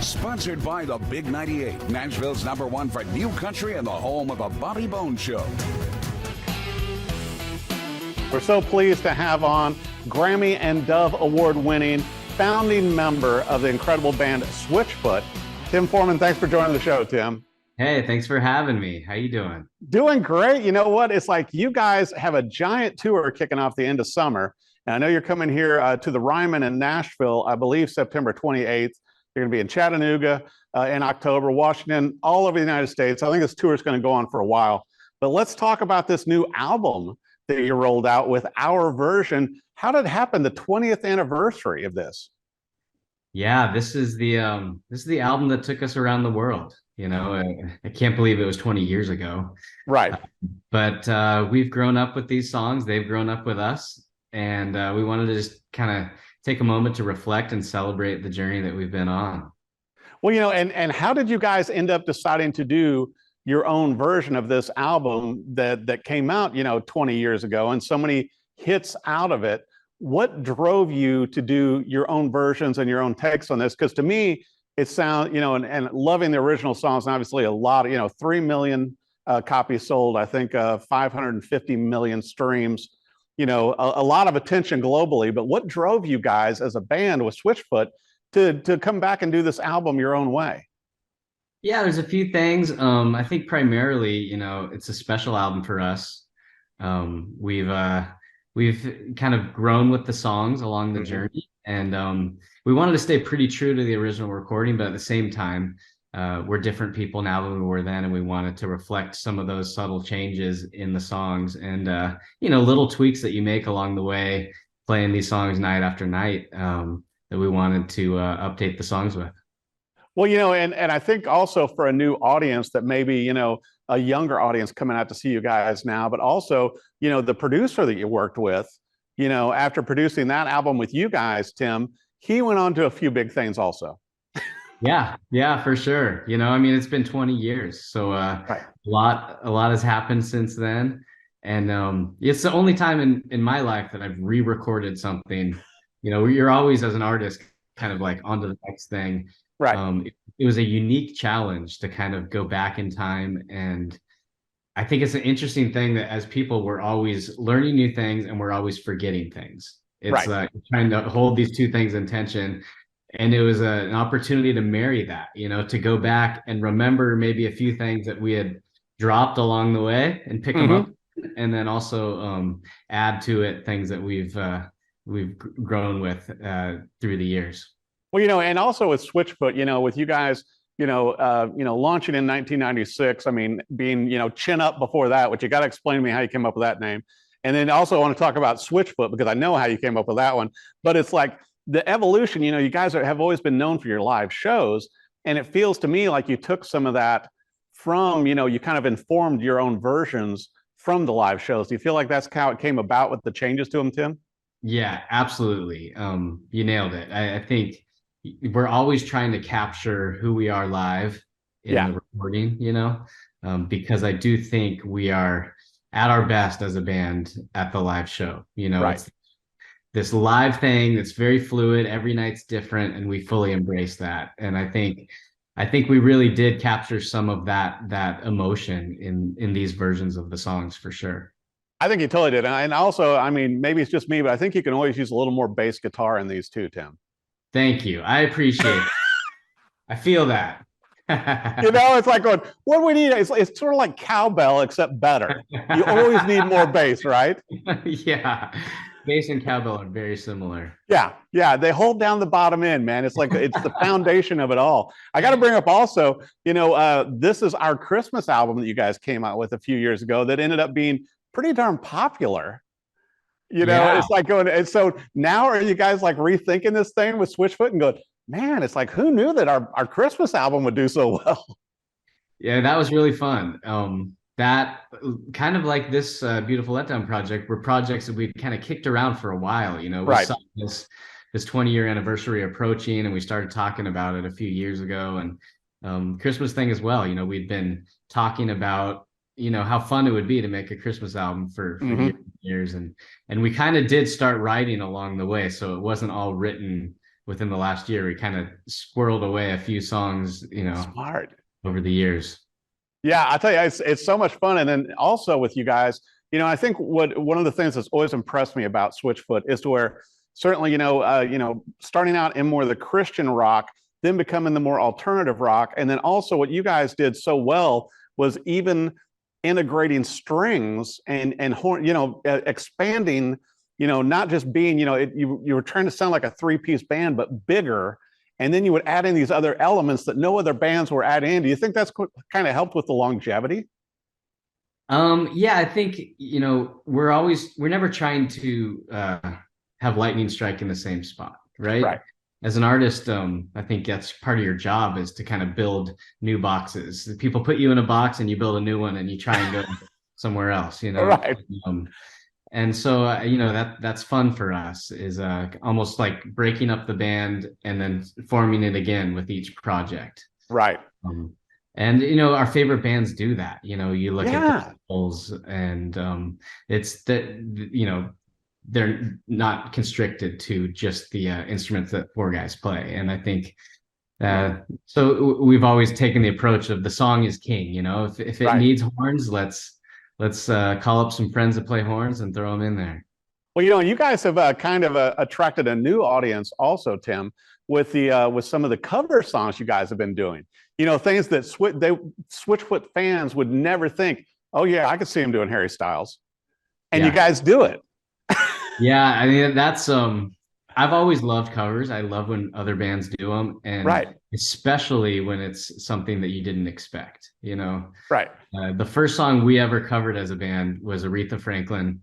Sponsored by the Big 98, Nashville's #1 for new country and the home of the Bobby Bones Show. We're so pleased to have on Grammy and Dove award-winning founding member of the incredible band Switchfoot, Tim Foreman. Thanks for joining the show, Tim. Hey, thanks for having me. How you doing? Doing great. You know what? It's like you guys have a giant tour kicking off the end of summer. And I know you're coming here to the Ryman in Nashville, I believe September 28th. You're going to be in Chattanooga in October, Washington, all over the United States. I think this tour is going to go on for a while. But let's talk about this new album that you rolled out with Our Version. How did it happen, the 20th anniversary of this? Yeah, this is the album that took us around the world. You know, I can't believe it was 20 years ago. Right. But we've grown up with these songs. They've grown up with us. And we wanted to just kind of take a moment to reflect and celebrate the journey that we've been on. Well, you know, and how did you guys end up deciding to do your own version of this album that came out, 20 years ago, and so many hits out of it? What drove you to do your own versions and your own takes on this? Because to me, it sounds, and loving the original songs, and obviously a lot, 3 million copies sold, I think 550 million streams, a lot of attention globally. But what drove you guys as a band with Switchfoot to come back and do this album your own way? Yeah, there's a few things. I think primarily, it's a special album for us. We've kind of grown with the songs along the journey, and we wanted to stay pretty true to the original recording, but at the same time, we're different people now than we were then, and we wanted to reflect some of those subtle changes in the songs and little tweaks that you make along the way, playing these songs night after night, that we wanted to update the songs with. Well, and I think also for a new audience that maybe, a younger audience coming out to see you guys now, but also, the producer that you worked with, after producing that album with you guys, Tim, he went on to a few big things also. Yeah, for sure. It's been 20 years. So right. a lot has happened since then. And it's the only time in my life that I've re-recorded something. You're always, as an artist, kind of like onto the next thing. Right. It was a unique challenge to kind of go back in time. And I think it's an interesting thing that as people, we're always learning new things and we're always forgetting things. It's right. Trying to hold these two things in tension. And it was an opportunity to marry that, to go back and remember maybe a few things that we had dropped along the way and pick them up, and then also add to it things that we've grown with through the years. Well, and also with Switchfoot, with you guys, launching in 1996, I mean, being, chin up before that, which you got to explain to me how you came up with that name. And then also I want to talk about Switchfoot because I know how you came up with that one, but it's like the evolution, you guys have always been known for your live shows. And it feels to me like you took some of that from, you kind of informed your own versions from the live shows. Do you feel like that's how it came about with the changes to them, Tim? Yeah, absolutely. You nailed it. I think we're always trying to capture who we are live in the recording, because I do think we are at our best as a band at the live show. Right. It's this live thing that's very fluid. Every night's different, and we fully embrace that. And I think we really did capture some of that emotion in these versions of the songs for sure. I think you totally did. And also, I mean, maybe it's just me, but I think you can always use a little more bass guitar in these too, Tim. Thank you. I appreciate it. I feel that. It's like going, what do we need? It's sort of like cowbell, except better. You always need more bass, right? Yeah. Bass and cowbell are very similar. Yeah. They hold down the bottom end, man. It's like, it's the foundation of it all. I got to bring up also, this is our Christmas album that you guys came out with a few years ago that ended up being pretty darn popular. It's like going, and so now are you guys like rethinking this thing with Switchfoot and going, man, it's like, who knew that our Christmas album would do so well? Yeah, that was really fun. That kind of like this Beautiful Letdown project were projects that we kind of kicked around for a while. We saw this 20-year anniversary approaching, and we started talking about it a few years ago. And Christmas thing as well. We'd been talking about how fun it would be to make a Christmas album for years, and we kind of did start writing along the way, so it wasn't all written within the last year. We kind of squirreled away a few songs, Smart. over the years. Yeah, I tell you, it's so much fun. And then also with you guys, I think one of the things that's always impressed me about Switchfoot is to where certainly, starting out in more of the Christian rock, then becoming the more alternative rock, and then also what you guys did so well was even integrating strings and horn, expanding, not just being, you were trying to sound like a three-piece band, but bigger. And then you would add in these other elements that no other bands were adding in. Do you think that's kind of helped with the longevity? Yeah, I think, we're never trying to have lightning strike in the same spot, right? Right. As an artist, I think that's part of your job, is to kind of build new boxes. People put you in a box and you build a new one and you try and go somewhere else, Right. And so, that's fun for us, is almost like breaking up the band and then forming it again with each project. Right. And, our favorite bands do that. You look at the Beatles, and it's that, they're not constricted to just the instruments that four guys play. And I think, so we've always taken the approach of the song is king. If it needs horns, let's call up some friends that play horns and throw them in there. Well, you guys have kind of attracted a new audience also, Tim, with some of the cover songs you guys have been doing. Things that Switchfoot fans would never think, oh yeah, I could see him doing Harry Styles, and you guys do it. Yeah, I mean, that's I've always loved covers. I love when other bands do them, and especially when it's something that you didn't expect. Right. The first song we ever covered as a band was Aretha Franklin,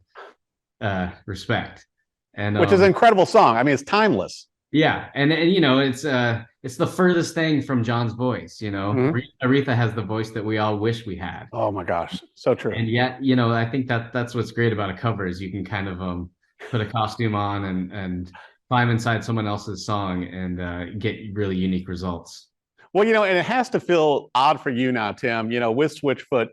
"Respect," and which is an incredible song. I mean, it's timeless. Yeah, and it's the furthest thing from John's voice. Aretha has the voice that we all wish we had. Oh my gosh, so true. And yet, I think that's what's great about a cover, is you can kind of put a costume on and climb inside someone else's song and get really unique results. Well, and it has to feel odd for you now, Tim, with Switchfoot,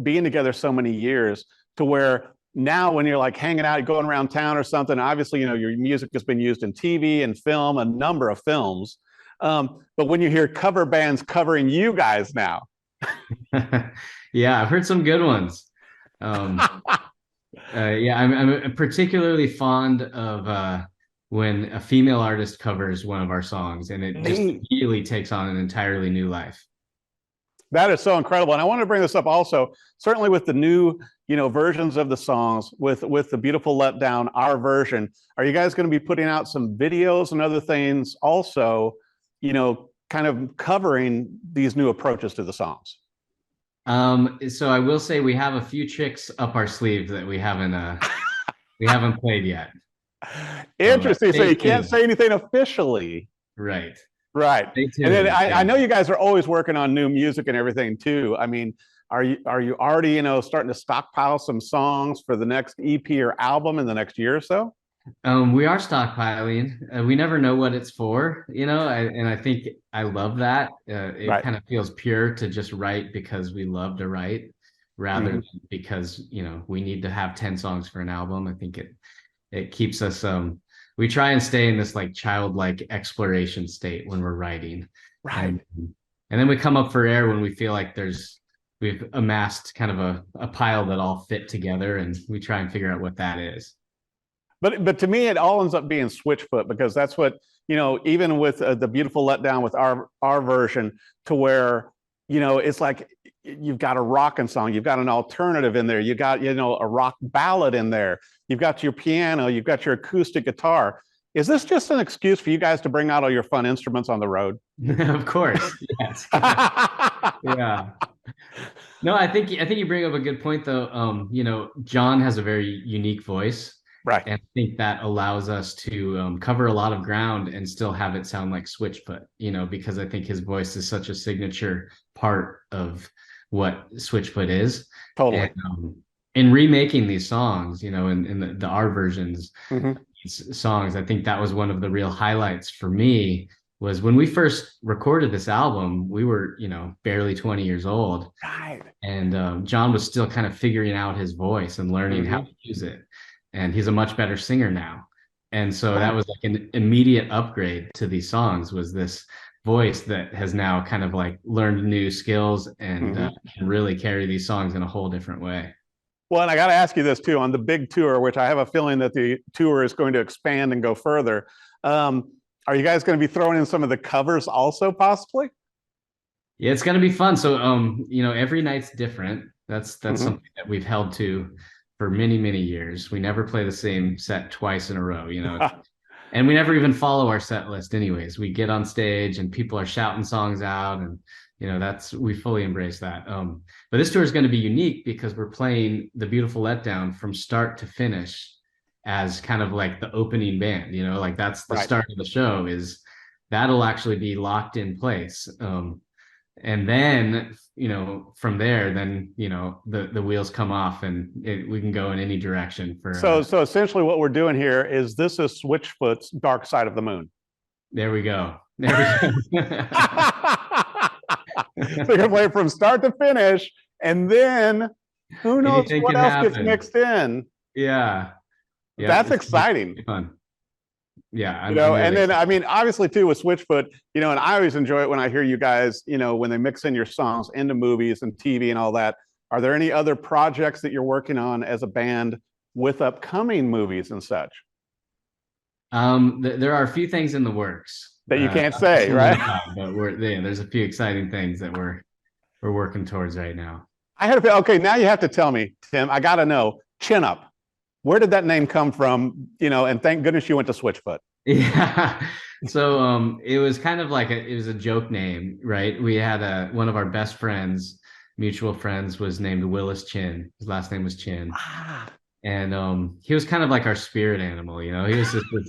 being together so many years, to where now when you're like hanging out, going around town or something, obviously, your music has been used in TV and film, a number of films. But when you hear cover bands covering you guys now. Yeah, I've heard some good ones. Yeah, I'm particularly fond of when a female artist covers one of our songs, and it just immediately takes on an entirely new life. That is so incredible. And I want to bring this up also, certainly with the new, versions of the songs, with the Beautiful Letdown, our version. Are you guys going to be putting out some videos and other things also, kind of covering these new approaches to the songs? So I will say we have a few tricks up our sleeve that we haven't played yet. Interesting. So you can't say anything officially. Right. Right. And then I know you guys are always working on new music and everything too. I mean, are you already, starting to stockpile some songs for the next EP or album in the next year or so? We are stockpiling. We never know what it's for, and I think I love that. It kind of feels pure to just write because we love to write, rather than because, we need to have 10 songs for an album. I think it keeps us, we try and stay in this like childlike exploration state when we're writing. Right. And then we come up for air when we feel like we've amassed kind of a pile that all fit together, and we try and figure out what that is. But to me, it all ends up being Switchfoot, because that's what, even with the Beautiful Letdown, with our version, to where, it's like you've got a rockin' song, you've got an alternative in there, you got, a rock ballad in there, you've got your piano, you've got your acoustic guitar. Is this just an excuse for you guys to bring out all your fun instruments on the road? Of course, yes. Yeah. No, I think you bring up a good point though. John has a very unique voice. Right. And I think that allows us to cover a lot of ground and still have it sound like Switchfoot, because I think his voice is such a signature part of what Switchfoot is. Totally. And, in remaking these songs, in the our versions, these songs, I think that was one of the real highlights for me, was when we first recorded this album, we were, barely 20 years old. Right. And John was still kind of figuring out his voice and learning how to use it. And he's a much better singer now. And so that was like an immediate upgrade to these songs, was this voice that has now kind of like learned new skills and can really carry these songs in a whole different way. Well, and I got to ask you this too, on the big tour, which I have a feeling that the tour is going to expand and go further. Are you guys going to be throwing in some of the covers also, possibly? Yeah, it's going to be fun. So, you know, every night's different. That's something that we've held to for many, many years. We never play the same set twice in a row, you know, and we never even follow our set list anyways. We get on stage and people are shouting songs out, and, you know, we fully embrace that. But this tour is going to be unique because we're playing the Beautiful Letdown from start to finish as kind of like the opening band, you know, like that's the start of the show. Is that'll actually be locked in place. And then, you know, from there, then, you know, the wheels come off and we can go in any direction for. So essentially what we're doing here is this is Switchfoot's Dark Side of the Moon. There we go. There we go. So you're gonna play from start to finish, and then who knows what else gets mixed in. Yeah. That's exciting. Fun. Yeah. You know, and then, I mean, obviously too with Switchfoot, you know, and I always enjoy it when I hear you guys, you know, when they mix in your songs into movies and TV and all that. Are there any other projects that you're working on as a band with upcoming movies and such? There are a few things in the works that you can't say, right? But there's a few exciting things that we're working towards right now. I had to, okay, now you have to tell me, Tim, I got to know, Chin Up. Where did that name come from? You know, and thank goodness you went to Switchfoot. Yeah. So it was kind of like it was a joke name, right? We had one of our best friends, mutual friends, was named Willis Chin. His last name was Chin. And he was kind of like our spirit animal, you know. He was just this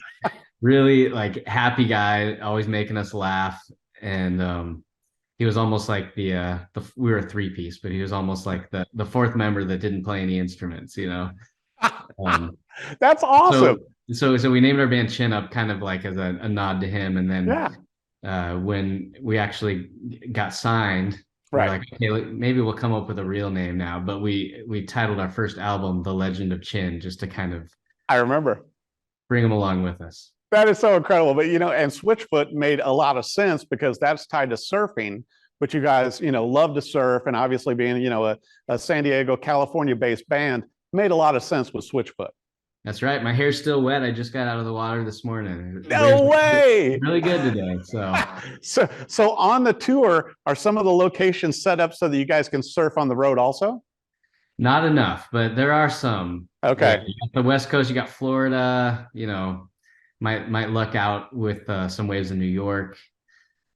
really like happy guy, always making us laugh. And he was almost like we were a three-piece, but he was almost like the fourth member that didn't play any instruments, you know. That's awesome. So we named our band Chin Up kind of like as a nod to him. And then when we actually got signed, we're like, okay, maybe we'll come up with a real name now. But we titled our first album The Legend of Chin, just to kind of, I remember, bring him along with us. That is so incredible. But, you know, and Switchfoot made a lot of sense because that's tied to surfing, but you guys, you know, love to surf, and obviously being, you know, a San Diego, California based band made a lot of sense with Switchfoot. That's right. My hair's still wet. I just got out of the water this morning. No way. Really good today. So on the tour, are some of the locations set up so that you guys can surf on the road also? Not enough, but there are some. Okay. You got the West Coast, you got Florida, you know, might luck out with some waves in New York.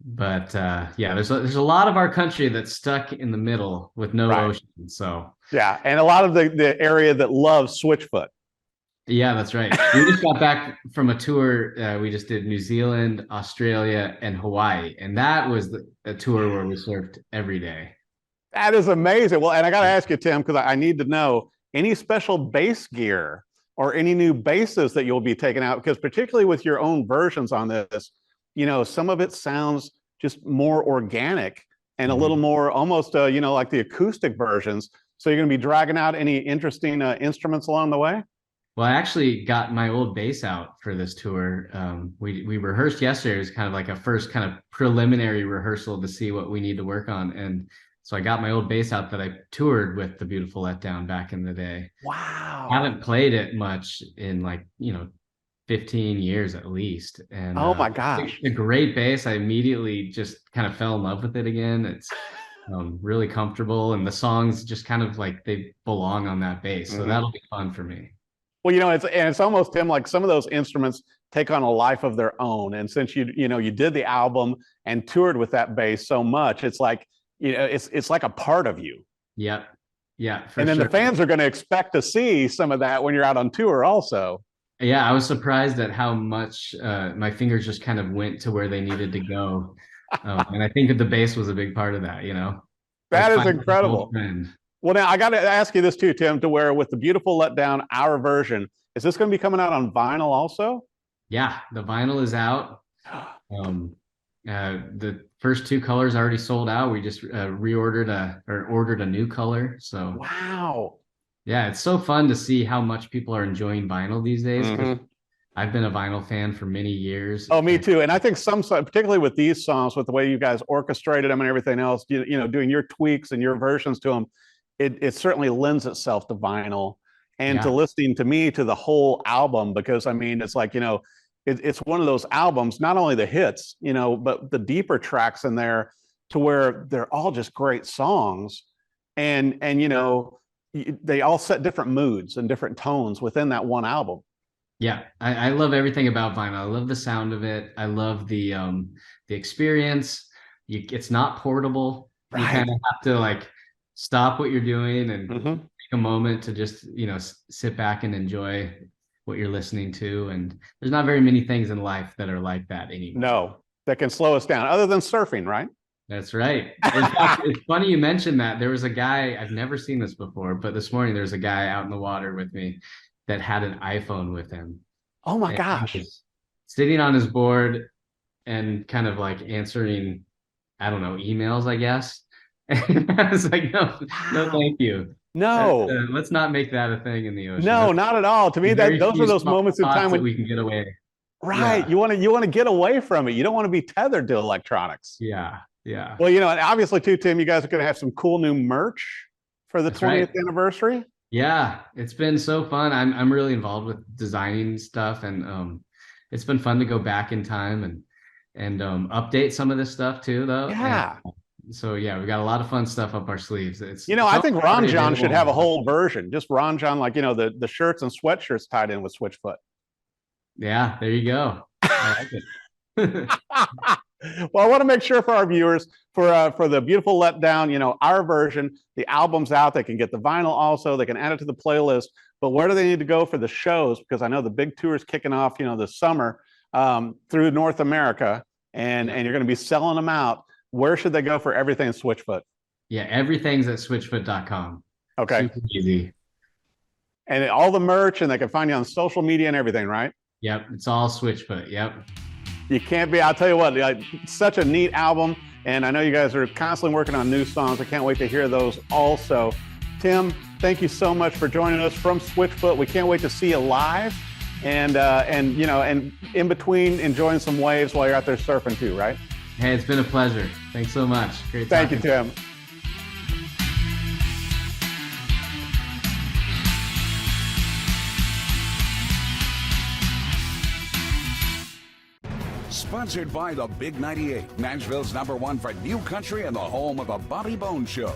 But yeah, there's a lot of our country that's stuck in the middle with no ocean. So yeah, and a lot of the area that loves Switchfoot. Yeah, that's right. We just got back from a tour. We just did New Zealand, Australia, and Hawaii. And that was a tour where we surfed every day. That is amazing. Well, and I got to ask you, Tim, because I need to know, any special bass gear or any new basses that you'll be taking out? Because particularly with your own versions on this, you know, some of it sounds just more organic and a little more almost, you know, like the acoustic versions. So you're going to be dragging out any interesting instruments along the way? Well, I actually got my old bass out for this tour. We rehearsed yesterday. It was kind of like a first kind of preliminary rehearsal to see what we need to work on. And so I got my old bass out that I toured with the Beautiful Letdown back in the day. Wow. I haven't played it much in, like, you know, 15 years at least. And oh my gosh, it's a great bass. I immediately just kind of fell in love with it again. It's really comfortable, and the songs just kind of like they belong on that bass. So that'll be fun for me. Well, you know, it's almost, Tim, like some of those instruments take on a life of their own. And since you did the album and toured with that bass so much, it's like, you know, it's like a part of you. Yep. Yeah. And then the fans are going to expect to see some of that when you're out on tour also. Yeah. I was surprised at how much my fingers just kind of went to where they needed to go. And I think that the bass was a big part of that, you know. That is incredible. Well, now I got to ask you this too, Tim, to where with the Beautiful Letdown, our version, is this going to be coming out on vinyl also? Yeah, the vinyl is out. The first two colors already sold out. We just ordered a new color. So wow. Yeah, it's so fun to see how much people are enjoying vinyl these days. I I've been a vinyl fan for many years. Oh, me too. And I think particularly with these songs, with the way you guys orchestrated them and everything else, you know, doing your tweaks and your versions to them, it certainly lends itself to vinyl and to listening to me to the whole album, because I mean, it's like, you know, it's one of those albums, not only the hits, you know, but the deeper tracks in there, to where they're all just great songs. And you know, they all set different moods and different tones within that one album. Yeah, I love everything about vinyl. I love the sound of it. I love the experience. It's not portable. You kind of have to like stop what you're doing and take a moment to just, you know, sit back and enjoy what you're listening to. And there's not very many things in life that are like that anymore. No, that can slow us down, other than surfing, right? That's right. In fact, it's funny you mentioned that. There was a guy, I've never seen this before, but this morning there's a guy out in the water with me that had an iPhone with him. Oh my gosh. Sitting on his board and kind of like answering, I don't know, emails, I guess. And I was like, no, thank you. No, let's not make that a thing in the ocean. No, not at all. To me, those are those moments in time when we can get away. Right. Yeah. You want to get away from it. You don't want to be tethered to electronics. Yeah. Yeah. Well, you know, and obviously too, Tim, you guys are going to have some cool new merch for the 20th anniversary. Yeah, it's been so fun. I'm really involved with designing stuff, and it's been fun to go back in time and update some of this stuff too, though. Yeah. And so yeah, we got a lot of fun stuff up our sleeves. It's, you know, I think Ron John should have a whole version, just Ron John, like, you know, the shirts and sweatshirts tied in with Switchfoot. Yeah, there you go. I like it. Well, I want to make sure for our viewers, for the Beautiful Letdown, you know, our version, the album's out. They can get the vinyl also. They can add it to the playlist. But where do they need to go for the shows? Because I know the big tour is kicking off, you know, this summer through North America, and you're going to be selling them out. Where should they go for everything in Switchfoot? Yeah, everything's at switchfoot.com. Okay. Super easy. And all the merch, and they can find you on social media and everything, right? Yep, it's all Switchfoot. Yep. You can't be, I'll tell you what, such a neat album. And I know you guys are constantly working on new songs. I can't wait to hear those also. Tim, thank you so much for joining us from Switchfoot. We can't wait to see you live, and you know, and in between enjoying some waves while you're out there surfing too, right? Hey, it's been a pleasure. Thanks so much. Great talking. Thank you, Tim. Sponsored by the Big 98, Nashville's #1 for new country and the home of the Bobby Bones Show.